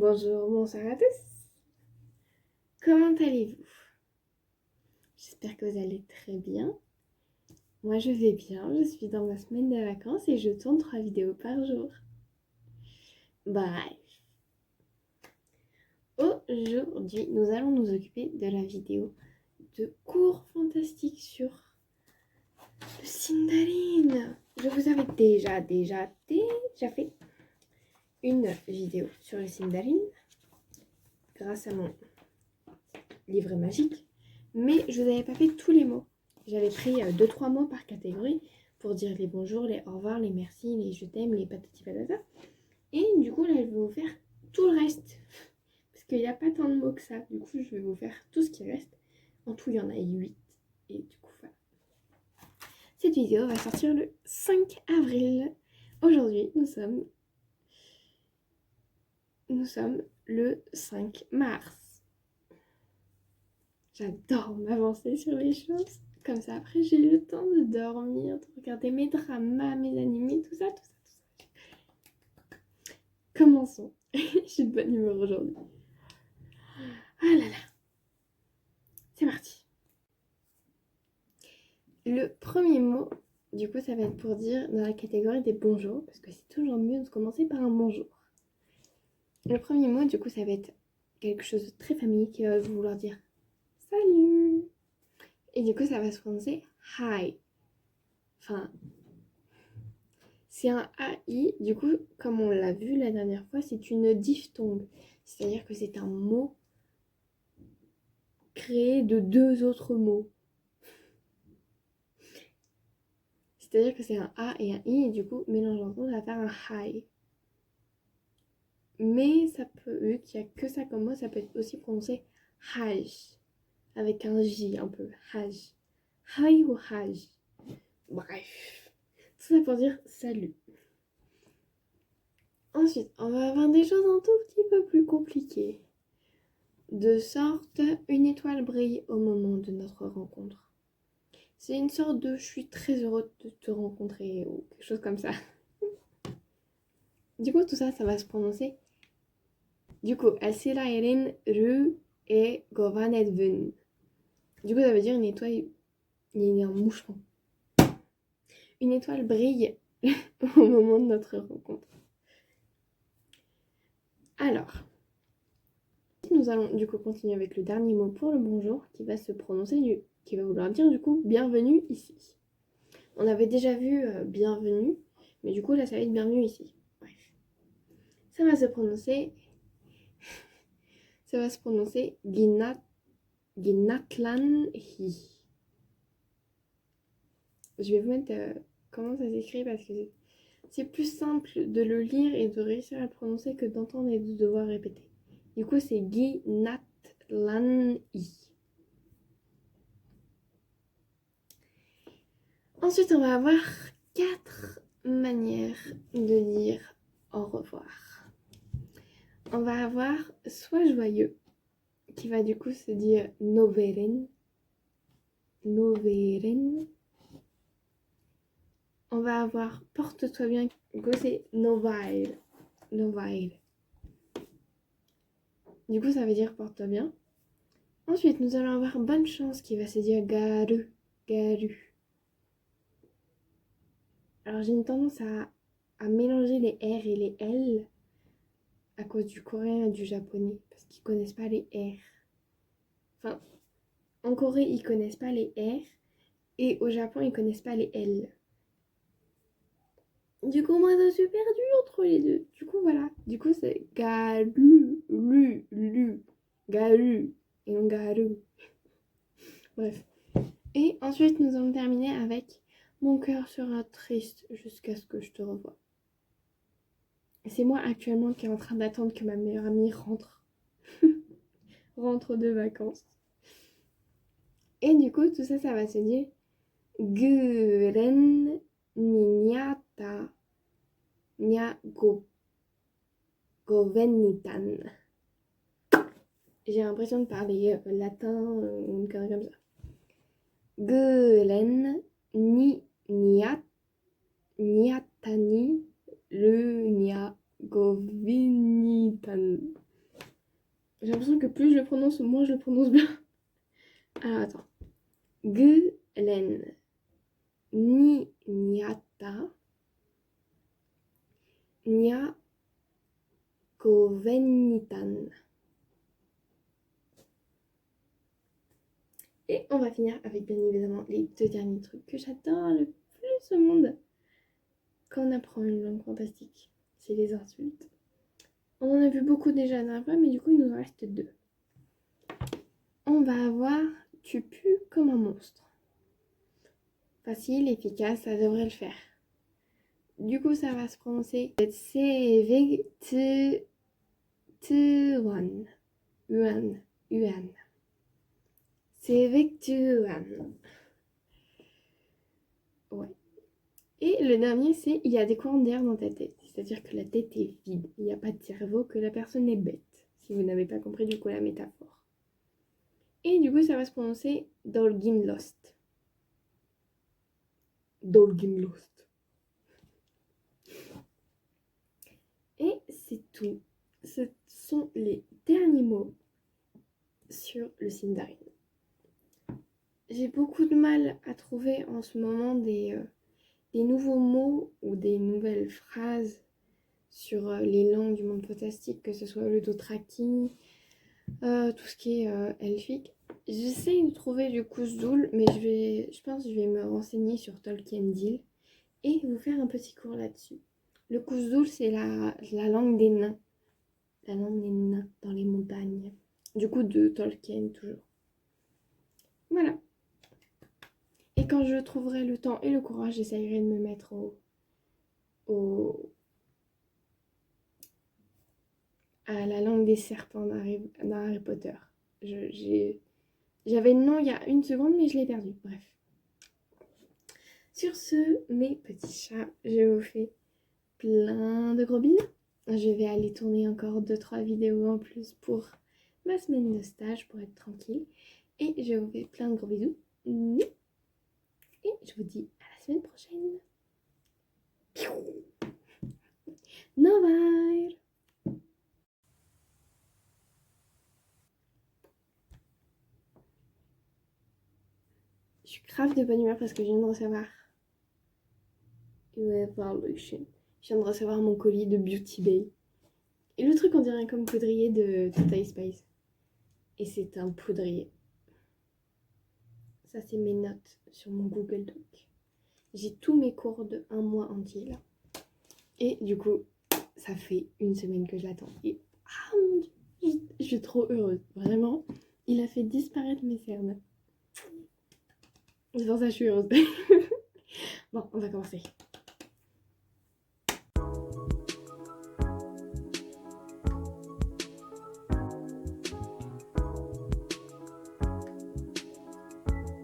Bonjour, bonsoir à tous. Comment allez-vous? J'espère que vous allez très bien. Moi, je vais bien. Je suis dans ma semaine de vacances et je tourne 3 vidéos par jour. Bref. Aujourd'hui, nous allons nous occuper de la vidéo de cours fantastiques sur le Sindarin. Je vous avais déjà fait une vidéo sur le Sindarin grâce à mon livret magique, mais je vous avais pas fait tous les mots. J'avais pris 2-3 mots par catégorie pour dire les bonjours, les au revoir, les merci, les je t'aime, les patati patata. Et du coup, là, je vais vous faire tout le reste. Parce qu'il n'y a pas tant de mots que ça. Du coup, je vais vous faire tout ce qui reste. En tout, il y en a 8. Et du coup, voilà. Cette vidéo va sortir le 5 avril. Aujourd'hui, nous sommes le 5 mars. J'adore m'avancer sur les choses. Comme ça, après, j'ai le temps de dormir, de regarder mes dramas, mes animés, tout ça. Commençons. J'ai de bonne humeur aujourd'hui. Ah là là. C'est parti. Le premier mot, du coup, ça va être pour dire dans la catégorie des bonjours, parce que c'est toujours mieux de commencer par un bonjour. Le premier mot, du coup, ça va être quelque chose de très familier qui va vouloir dire salut. Et du coup, ça va se prononcer hi. Enfin, c'est un AI. Du coup, comme on l'a vu la dernière fois, c'est une diphtongue. C'est-à-dire que c'est un mot créé de 2 autres mots. C'est-à-dire que c'est un A et un I, et du coup, mélange ensemble, ça va faire un hi. Mais ça peut, vu qu'il n'y a que ça comme mot, ça peut être aussi prononcé haj, avec un J un peu, haj. Hi ou haj. Bref, tout ça pour dire salut. Ensuite, on va avoir des choses un tout petit peu plus compliquées. De sorte, une étoile brille au moment de notre rencontre. C'est une sorte de je suis très heureux de te rencontrer ou quelque chose comme ça. Du coup, tout ça, ça va se prononcer. Du coup, Asira Erin Ru et Govanet Vun. Du coup, ça veut dire une étoile. Il y a un moucheron. Une étoile brille au moment de notre rencontre. Alors, nous allons du coup continuer avec le dernier mot pour le bonjour qui va se prononcer, qui va vouloir dire du coup bienvenue ici. On avait déjà vu bienvenue, mais du coup là ça va être bienvenue ici. Bref. Ça va se prononcer Ginatlan Hi. Je vais vous mettre comment ça s'écrit parce que c'est plus simple de le lire et de réussir à le prononcer que d'entendre et de devoir répéter. Du coup, c'est Ginatlan I. Ensuite, on va avoir 4 manières de dire au revoir. On va avoir soit joyeux, qui va du coup se dire noveren. Noveren. On va avoir porte-toi bien, du coup c'est novail. Novail. Du coup, ça veut dire porte-toi bien. Ensuite, nous allons avoir bonne chance qui va se dire garu. Garu. Alors, j'ai une tendance à mélanger les R et les L à cause du coréen et du japonais parce qu'ils connaissent pas les R. Enfin, en Corée, ils connaissent pas les R et au Japon, ils connaissent pas les L. Du coup, moi, je suis perdue entre les deux. Du coup, voilà. Du coup, c'est garu, lu, garu et non garu. Bref. Et ensuite, nous allons terminer avec mon cœur sera triste jusqu'à ce que je te revoie. C'est moi actuellement qui est en train d'attendre que ma meilleure amie rentre. rentre de vacances. Et du coup, tout ça, ça va se dire Guren Ninyata Nya Govenitan. J'ai l'impression de parler latin ou une connerie comme ça. Guren Nyatani le Nya Govenitan. J'ai l'impression que plus je le prononce, moins je le prononce bien. Alors attends. Glen. Ni niata. Nia Kovenitan. Et on va finir avec bien évidemment les 2 derniers trucs que j'adore le plus au monde quand on apprend une langue fantastique. C'est les insultes. On en a vu beaucoup déjà la dernière fois, mais du coup il nous en reste 2. On va avoir tu pues comme un monstre. Facile, efficace, ça devrait le faire. Du coup ça va se prononcer Sevektuan. Uan. Uan. Sevektuan. Ouais. Et le dernier, c'est il y a des courants d'air dans ta tête. C'est-à-dire que la tête est vide. Il n'y a pas de cerveau, que la personne est bête. Si vous n'avez pas compris du coup la métaphore. Et du coup, ça va se prononcer Dolgin Lost. Dolgin Lost. Et c'est tout. Ce sont les derniers mots sur le Sindarin. J'ai beaucoup de mal à trouver en ce moment des nouveaux mots ou des nouvelles phrases sur les langues du monde fantastique, que ce soit le Dothraki, tout ce qui est elfique. J'essaye de trouver du Khuzul, mais je pense que je vais me renseigner sur Tolkien Deal et vous faire un petit cours là-dessus. Le Khuzul, c'est la langue des nains. La langue des nains dans les montagnes. Du coup, de Tolkien, toujours. Voilà. Et quand je trouverai le temps et le courage, j'essayerai de me mettre à la langue des serpents dans Harry Potter. J'avais le nom il y a une seconde, mais je l'ai perdu. Bref. Sur ce, mes petits chats, je vous fais plein de gros bisous. Je vais aller tourner encore 2-3 vidéos en plus pour ma semaine de stage pour être tranquille. Et je vous fais plein de gros bisous. Et je vous dis à la semaine prochaine. November. Je suis grave de bonne humeur parce que je viens de recevoir Evolution. Je viens de recevoir mon colis de Beauty Bay. Et le truc, on dirait comme poudrier de Total Spice. Et c'est un poudrier. Ça, c'est mes notes sur mon Google Doc. J'ai tous mes cours de 1 mois entier là. Et du coup, ça fait une semaine que je l'attends. Et ah mon dieu, je suis trop heureuse. Vraiment, il a fait disparaître mes cernes. C'est pour ça que je suis heureuse. Bon, on va commencer.